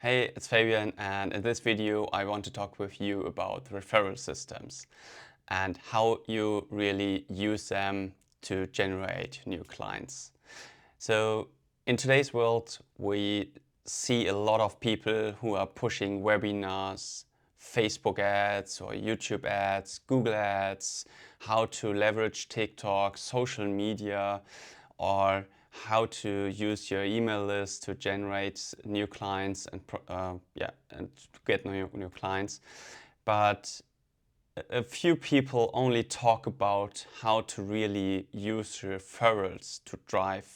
Hey, it's Fabian, and in this video I want to talk with you about referral systems and how you really use them to generate new clients. So in today's world, we see a lot of people who are pushing webinars, Facebook ads or YouTube ads, Google ads, how to leverage TikTok, social media, or how to use your email list to generate new clients and to get new clients. But a few people only talk about how to really use referrals to drive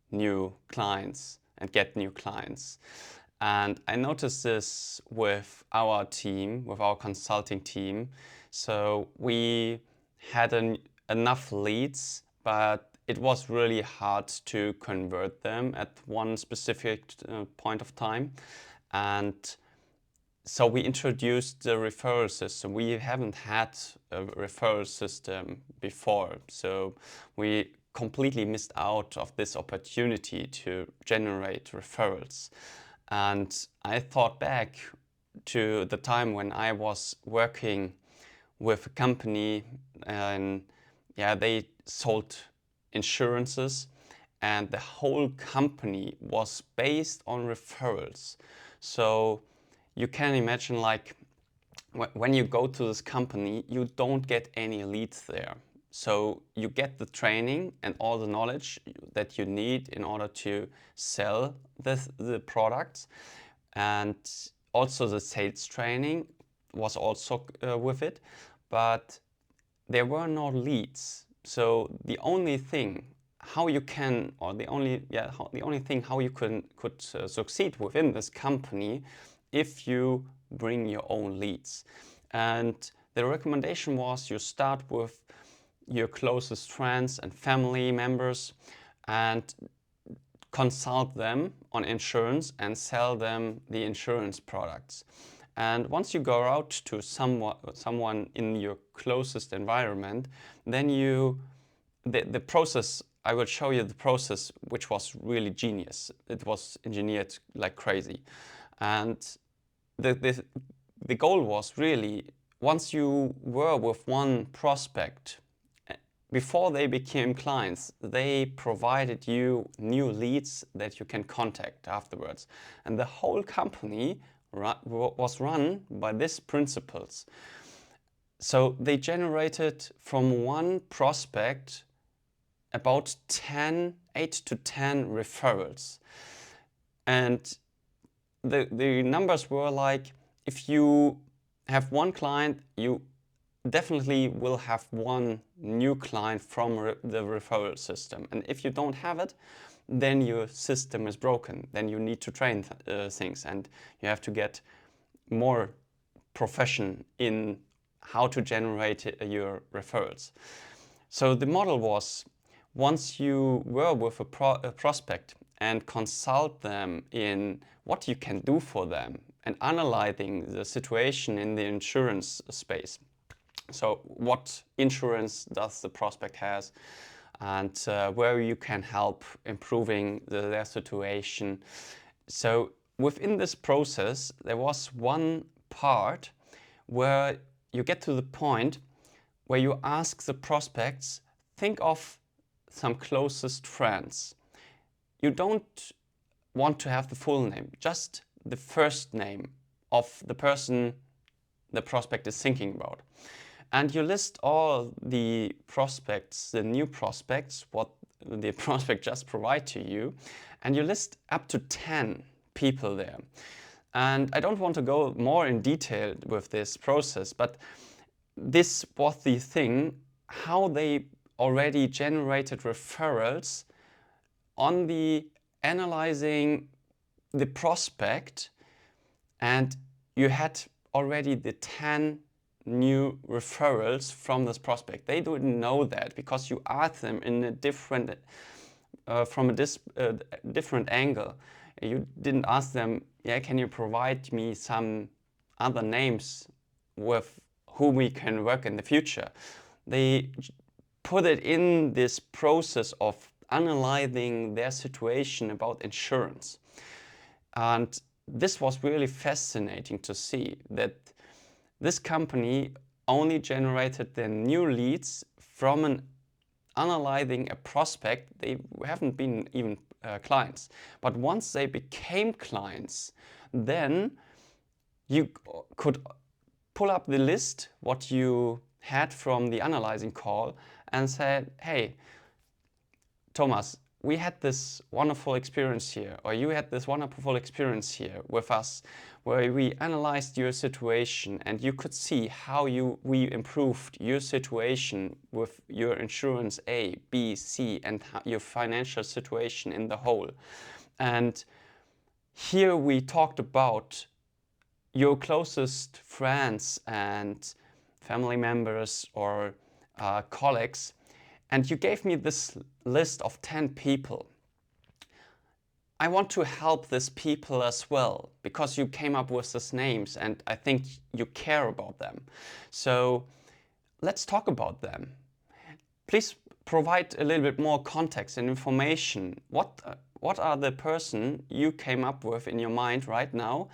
new clients and get new clients. And I noticed this with our team, with our consulting team. So we had enough leads, but it was really hard to convert them at one specific point of time. And so we introduced the referral system. We haven't had a referral system before, so we completely missed out of this opportunity to generate referrals. And I thought back to the time when I was working with a company, and they sold insurances, and the whole company was based on referrals. So you can imagine, like, when you go to this company, you don't get any leads there. So you get the training and all the knowledge that you need in order to sell the products. And also the sales training was also with it. But there were no leads. So the only thing how you can, or the only thing how you could succeed within this company, if you bring your own leads. And the recommendation was you start with your closest friends and family members and consult them on insurance and sell them the insurance products. And once you go out to someone in your closest environment, then the process, I will show you the process, which was really genius. It was engineered like crazy. And the goal was really, once you were with one prospect, before they became clients, they provided you new leads that you can contact afterwards. And the whole company was run by these principles. So they generated from one prospect about 8 to 10 referrals. And the numbers were like, if you have one client, you definitely will have one new client from the referral system. And if you don't have it, then your system is broken. Then you need to train things, and you have to get more profession in how to generate your referrals. So the model was, once you were with a prospect and consult them in what you can do for them and analyzing the situation in the insurance space. So what insurance does the prospect has, and where you can help improving their situation. So within this process, there was one part where you get to the point where you ask the prospects, think of some closest friends. You don't want to have the full name, just the first name of the person the prospect is thinking about. And you list all the prospects, the new prospects, what the prospect just provide to you, and you list up to 10 people there. And I don't want to go more in detail with this process, but this was the thing, how they already generated referrals on the analyzing the prospect, and you had already the 10 new referrals from this prospect. They didn't know that because you asked them in a different, from a different angle. You didn't ask them, can you provide me some other names with whom we can work in the future? They put it in this process of analyzing their situation about insurance. And this was really fascinating to see that this company only generated their new leads from analyzing a prospect. They haven't been even clients. But once they became clients, then you could pull up the list, what you had from the analyzing call, and said, hey, Thomas, we had this wonderful experience here, or you had this wonderful experience here with us, where we analyzed your situation and you could see how we improved your situation with your insurance A, B, C, and your financial situation in the whole. And here we talked about your closest friends and family members or colleagues, and you gave me this list of 10 people. I want to help these people as well, because you came up with these names and I think you care about them. So let's talk about them. Please provide a little bit more context and information. What are the person you came up with in your mind right now,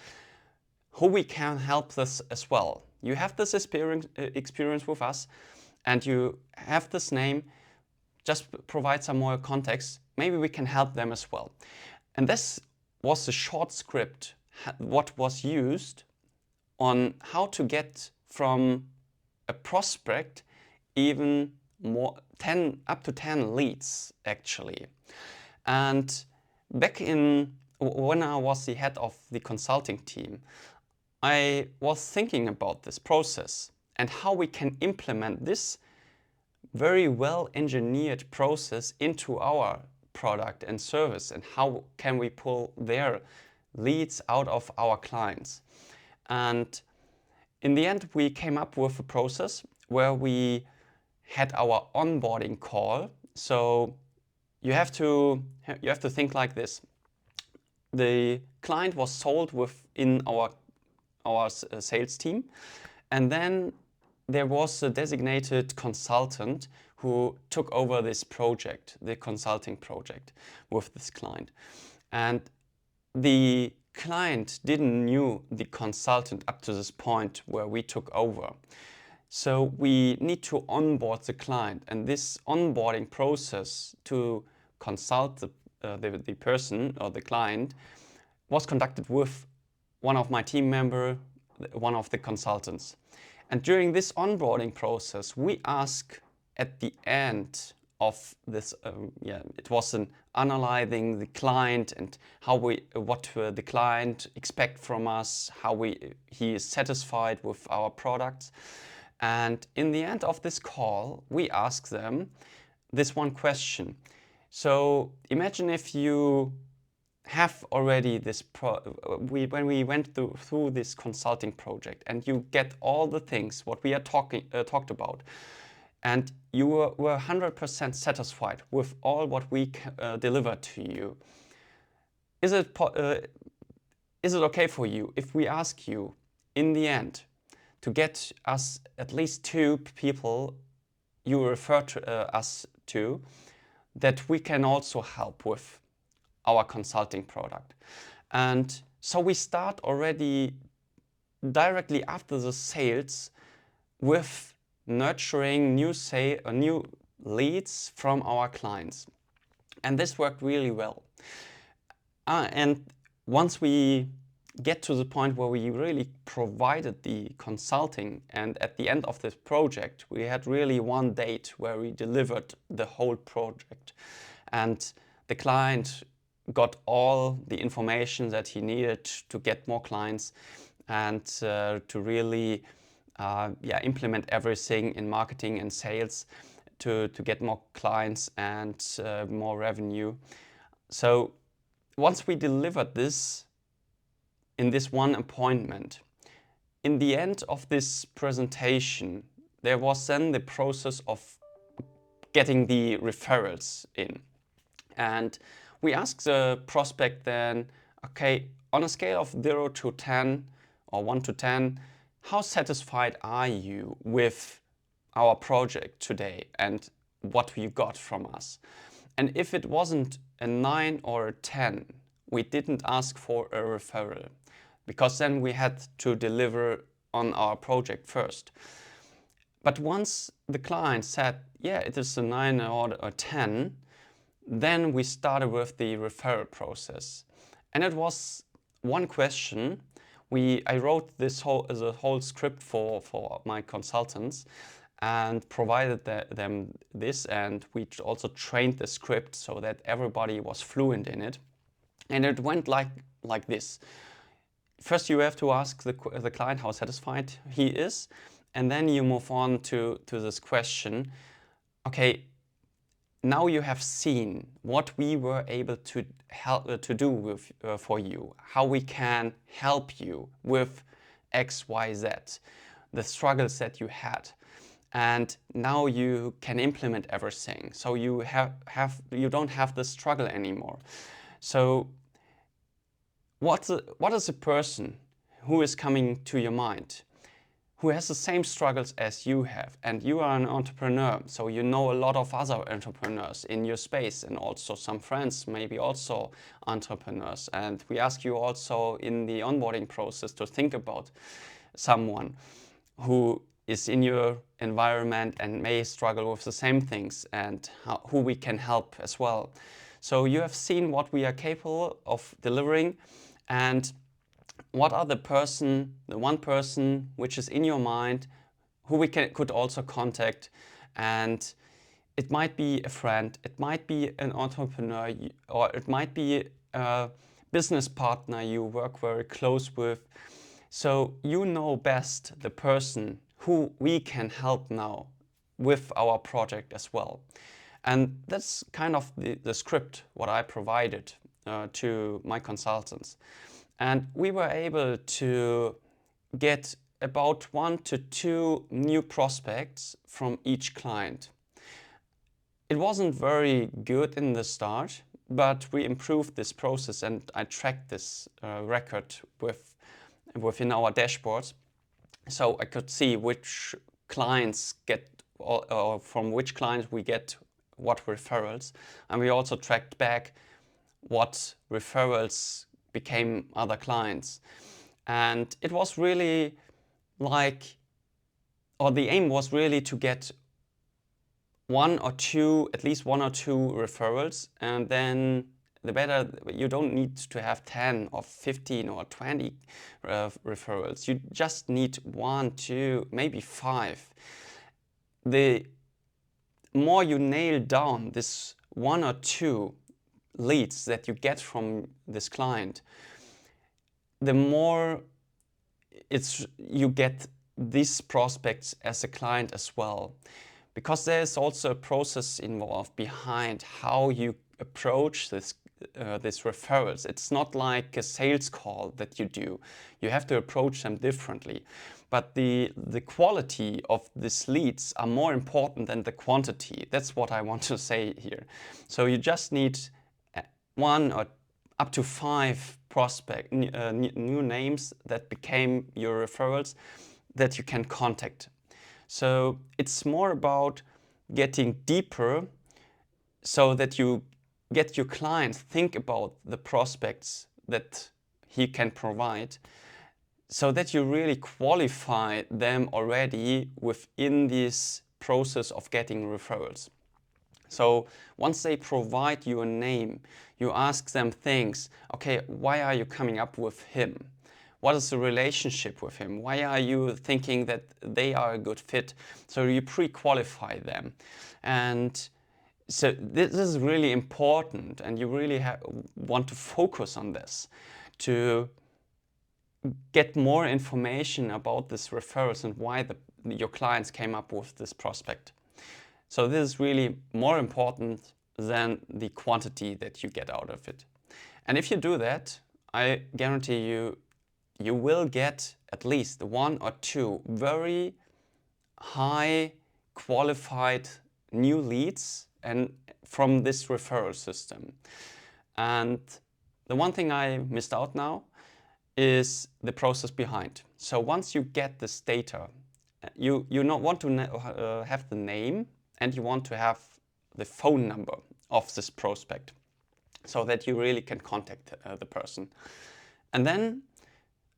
who we can help this as well? You have this experience with us and you have this name. Just provide some more context. Maybe we can help them as well. And this was a short script, what was used on how to get from a prospect even more, up to 10 leads actually. And back when I was the head of the consulting team, I was thinking about this process and how we can implement this very well engineered process into our product and service, and how can we pull their leads out of our clients. And in the end, we came up with a process where we had our onboarding call. So you have to think like this. The client was sold within our sales team, and then there was a designated consultant who took over this project, the consulting project with this client. And the client didn't know the consultant up to this point where we took over. So we need to onboard the client, and this onboarding process to consult the person or the client was conducted with one of my team members, one of the consultants. And during this onboarding process, we ask at the end of this, it was an analyzing the client and what the client expect from us, how he is satisfied with our products. And in the end of this call, we ask them this one question. So imagine if you have already this when we went through this consulting project and you get all the things what we are talked about, and you were 100% satisfied with all what we delivered to you. Is it okay for you if we ask you in the end to get us at least 2 people you refer to us to, that we can also help with our consulting product? And so we start already directly after the sales with nurturing new leads from our clients. And this worked really well. And once we get to the point where we really provided the consulting, and at the end of this project, we had really one date where we delivered the whole project. And the client got all the information that he needed to get more clients and to really implement everything in marketing and sales to get more clients and more revenue. So once we delivered this in this one appointment, in the end of this presentation, there was then the process of getting the referrals in. And we asked the prospect then, okay, on a scale of 0 to 10 or 1 to 10, how satisfied are you with our project today and what you got from us? And if it wasn't a 9 or a 10, we didn't ask for a referral. because then we had to deliver on our project first. But once the client said, yeah, it is a 9 or a 10, then we started with the referral process. And it was one question. I wrote the whole script for my consultants and provided them this, and we also trained the script so that everybody was fluent in it. And it went like this. First, you have to ask the client how satisfied he is, and then you move on to this question. Okay, now you have seen what we were able to help to do with for you, how we can help you with X, Y, Z, the struggles that you had. And now you can implement everything. So you you don't have the struggle anymore. So what is a person who is coming to your mind, who has the same struggles as you have, and you are an entrepreneur, so you know a lot of other entrepreneurs in your space, and also some friends, maybe also entrepreneurs. And we ask you also in the onboarding process to think about someone who is in your environment and may struggle with the same things, and who we can help as well. So you have seen what we are capable of delivering, and what are the one person which is in your mind who we could also contact. And it might be a friend, it might be an entrepreneur, or it might be a business partner you work very close with. So you know best the person who we can help now with our project as well. And that's kind of the script what I provided to my consultants. And we were able to get about 1 to 2 new prospects from each client. It wasn't very good in the start, but we improved this process, and I tracked this record within our dashboards. So I could see which clients get, or from which clients we get what referrals. And we also tracked back what referrals became other clients. And it was really the aim was really to get at least one or two referrals, and then the better. You don't need to have 10 or 15 or 20 referrals. You just need 1, 2, maybe 5. The more you nail down this 1 or 2 leads that you get from this client, the more you get these prospects as a client as well. Because there's also a process involved behind how you approach this referrals. It's not like a sales call that you do. You have to approach them differently. But the quality of these leads are more important than the quantity. That's what I want to say here. So you just need 1 or up to 5 new names that became your referrals that you can contact. So it's more about getting deeper so that you get your client think about the prospects that he can provide, so that you really qualify them already within this process of getting referrals. So once they provide you a name, you ask them things. Okay, why are you coming up with him? What is the relationship with him? Why are you thinking that they are a good fit? So you pre-qualify them. And so this is really important, and you really want to focus on this to get more information about this referrals and why your clients came up with this prospect. So this is really more important than the quantity that you get out of it. And if you do that, I guarantee you will get at least 1 or 2 very high qualified new leads and from this referral system. And the one thing I missed out now is the process behind. So once you get this data, you not want to have the name, and you want to have the phone number of this prospect so that you really can contact the person. And then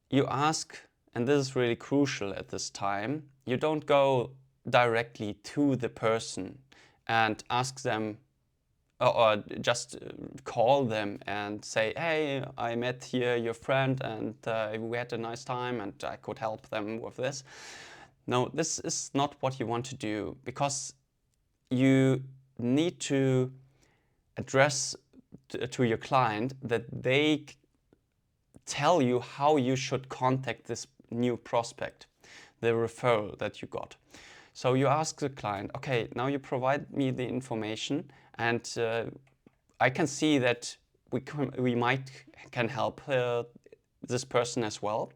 you ask, and this is really crucial at this time, you don't go directly to the person and ask them or just call them and say, hey, I met here your friend and we had a nice time and I could help them with this. No, this is not what you want to do, because you need to address to your client that they tell you how you should contact this new prospect, the referral that you got. So you ask the client, okay, now you provide me the information and I can see that we can help this person as well.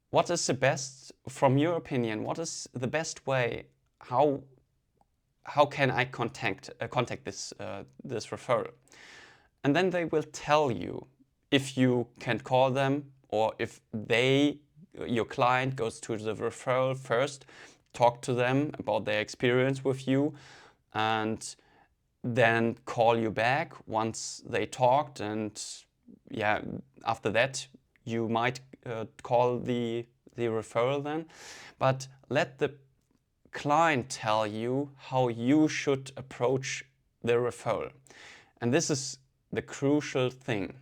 What is the best, from your opinion, what is the best way, how can I contact this referral? And then they will tell you if you can call them, or if your client goes to the referral first, talk to them about their experience with you, and then call you back once they talked. And yeah, after that you might call the referral then. But let the client tell you how you should approach the referral. And this is the crucial thing,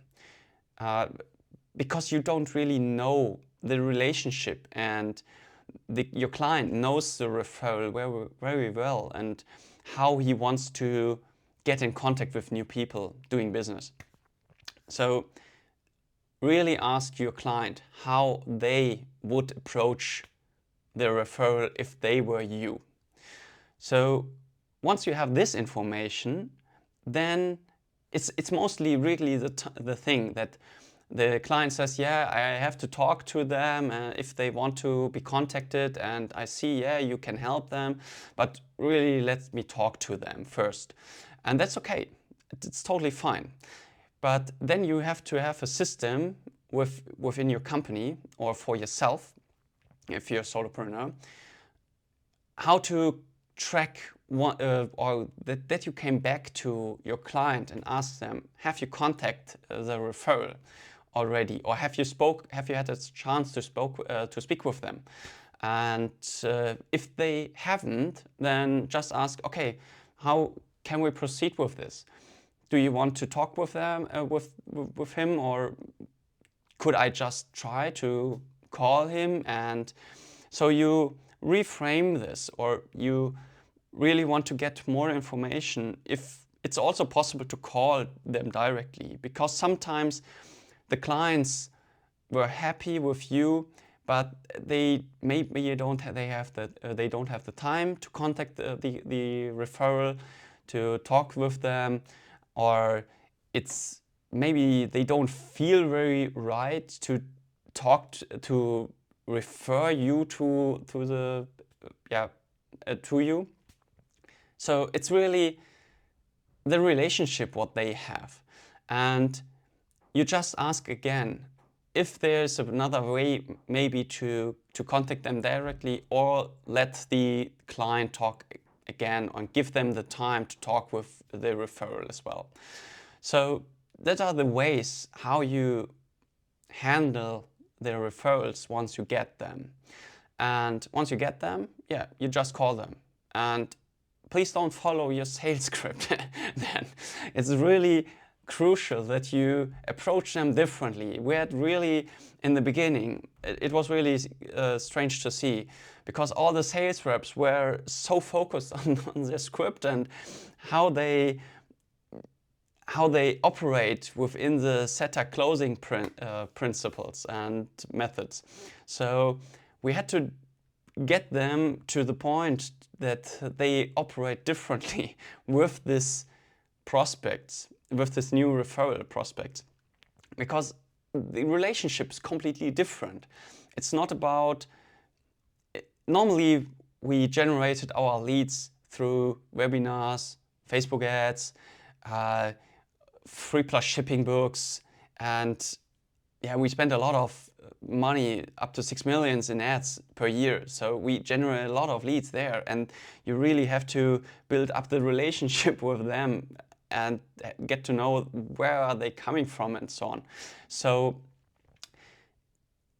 because you don't really know the relationship, and your client knows the referral very, very well and how he wants to get in contact with new people doing business. So really ask your client how they would approach the referral if they were you. So once you have this information, then it's mostly really the thing that the client says, yeah, I have to talk to them if they want to be contacted, and I see, yeah, you can help them, but really let me talk to them first. And that's okay. It's totally fine. But then you have to have a system within your company or for yourself, if you're a solopreneur, how to track or that you came back to your client and ask them, have you contacted the referral already, or have you had a chance to speak with them? And if they haven't, then just ask, okay, how can we proceed with this? Do you want to talk with them, with him, or could I just try to call him? And so you reframe this, or you really want to get more information, if it's also possible to call them directly, because sometimes the clients were happy with you, but they don't have the time to contact the referral, to talk with them, or it's maybe they don't feel very right to talk to refer you to you. So it's really the relationship what they have, and you just ask again if there's another way maybe to contact them directly, or let the client talk again and give them the time to talk with the referral as well. So that are the ways how you handle the referrals once you get them. And once you get them, yeah, you just call them. And please don't follow your sales script then. It's really crucial that you approach them differently. We had really, in the beginning, it was really strange to see, because all the sales reps were so focused on their script and how they operate within the SETA closing principles and methods. So we had to get them to the point that they operate differently with this prospects, with this new referral prospects, because the relationship is completely different. It's not about, normally we generated our leads through webinars, Facebook ads, 3+ shipping books, and yeah, we spend a lot of money, up to 6 million in ads per year. So we generate a lot of leads there, and you really have to build up the relationship with them and get to know where are they coming from and so on. So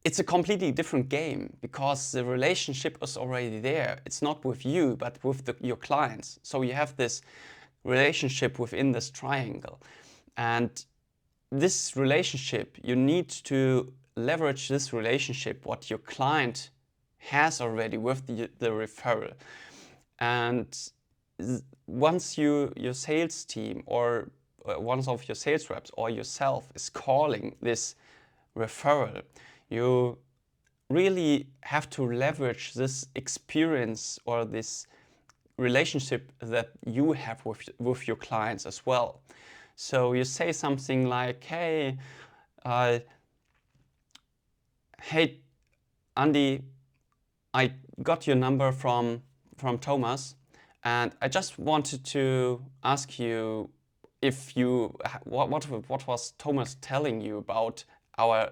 it's a completely different game because the relationship is already there. It's not with you, but with your clients. So you have this relationship within this triangle. And this relationship, you need to leverage this relationship, what your client has already with the referral. And once your sales team or one of your sales reps or yourself is calling this referral, you really have to leverage this experience or this relationship that you have with your clients as well. So you say something like, hey, hey, Andy, I got your number from Thomas, and I just wanted to ask you if you what was Thomas telling you about our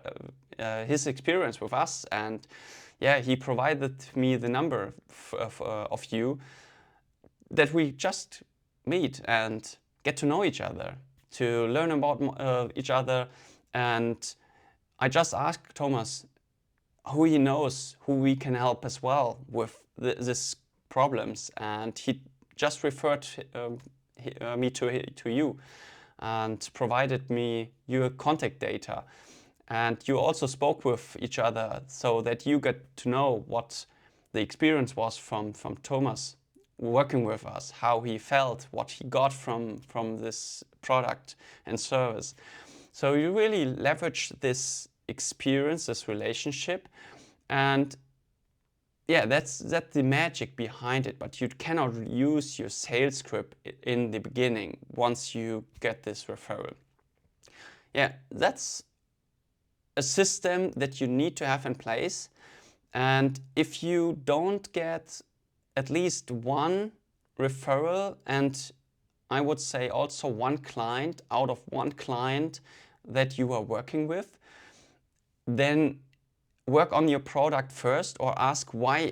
his experience with us, and yeah, he provided me the number of you that we just meet and get to know each other, to learn about each other. And I just asked Thomas who he knows, who we can help as well with this problems, and he just referred me to you and provided me your contact data. And you also spoke with each other so that you get to know what the experience was from Thomas working with us, how he felt, what he got from this product and service. So you really leverage this experience, this relationship, and yeah, that's the magic behind it. But you cannot use your sales script in the beginning once you get this referral. Yeah, that's a system that you need to have in place. And if you don't get at least one referral, and I would say also one client out of one client that you are working with, then work on your product first, or ask why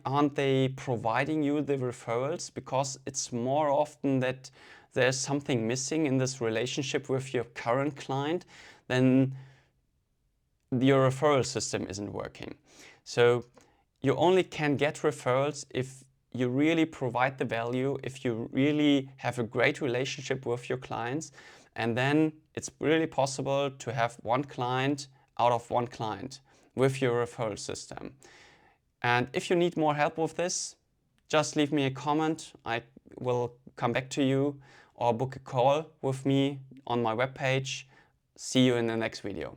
aren't they providing you the referrals? Because it's more often that there's something missing in this relationship with your current client, then your referral system isn't working. So you only can get referrals if you really provide the value, if you really have a great relationship with your clients, and then it's really possible to have one client out of one client with your referral system. And if you need more help with this, just leave me a comment. I will come back to you, or book a call with me on my webpage. See you in the next video.